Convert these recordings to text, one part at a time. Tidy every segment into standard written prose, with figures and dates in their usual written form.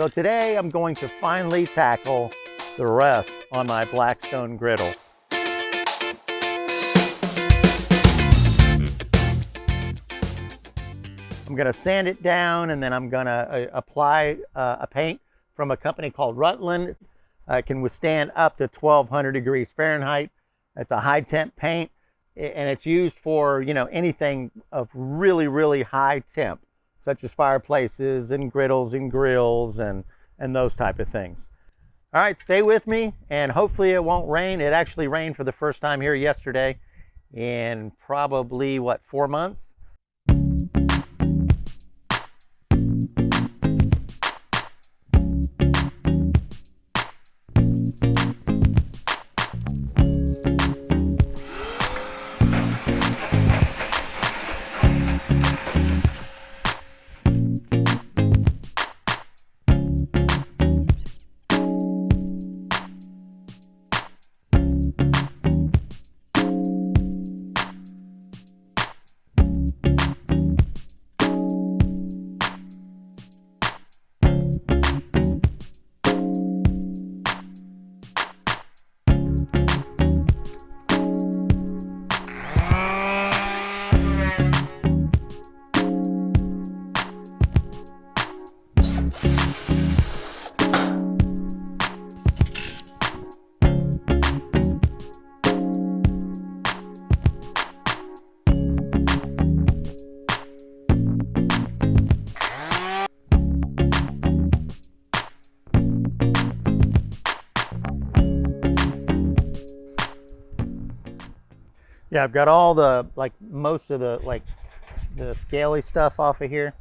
So today I'm going to finally tackle the rest on my Blackstone Griddle. I'm gonna sand it down, and then I'm gonna apply a paint from a company called Rutland. It can withstand up to 1200 degrees Fahrenheit. It's a Hi-Temp paint, and it's used for, you know, anything of really, really high temp, such as fireplaces and griddles and grills and those type of things. All right, stay with me, and hopefully it won't rain. It actually rained for the first time here yesterday in probably, what, 4 months? Yeah, I've got all the, most of the, the scaly stuff off of here.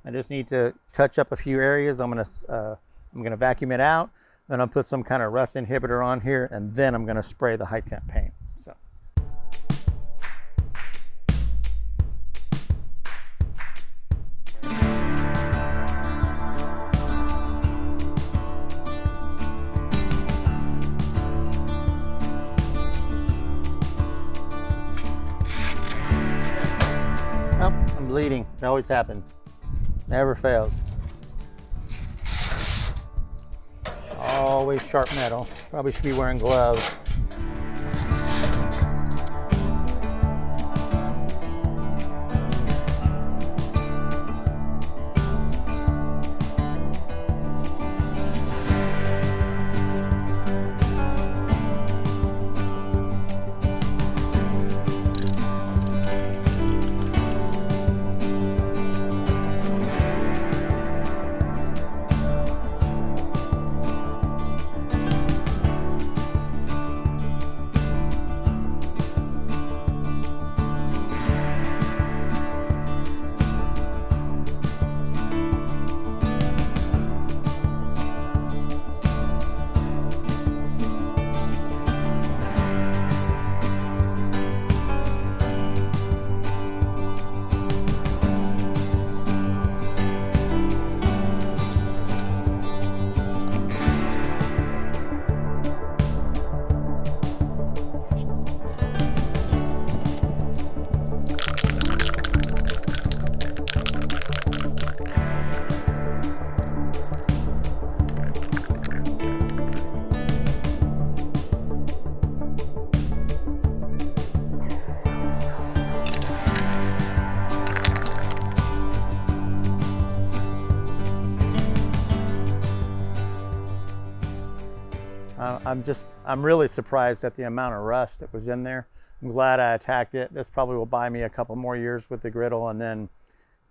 I just need to touch up a few areas. I'm gonna vacuum it out. Then I'll put some kind of rust inhibitor on here, and then I'm gonna spray the Hi-Temp paint. So. I'm bleeding. It always happens. Never fails. Always sharp metal. Probably should be wearing gloves. I'm really surprised at the amount of rust that was in there. I'm glad I attacked it. This probably will buy me a couple more years with the griddle, and then,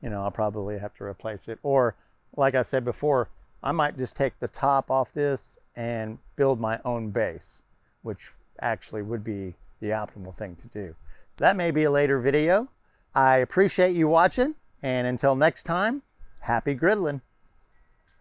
you know, I'll probably have to replace it. Or, like I said before, I might just take the top off this and build my own base, which actually would be the optimal thing to do. That may be a later video. I appreciate you watching, and until next time, happy griddling.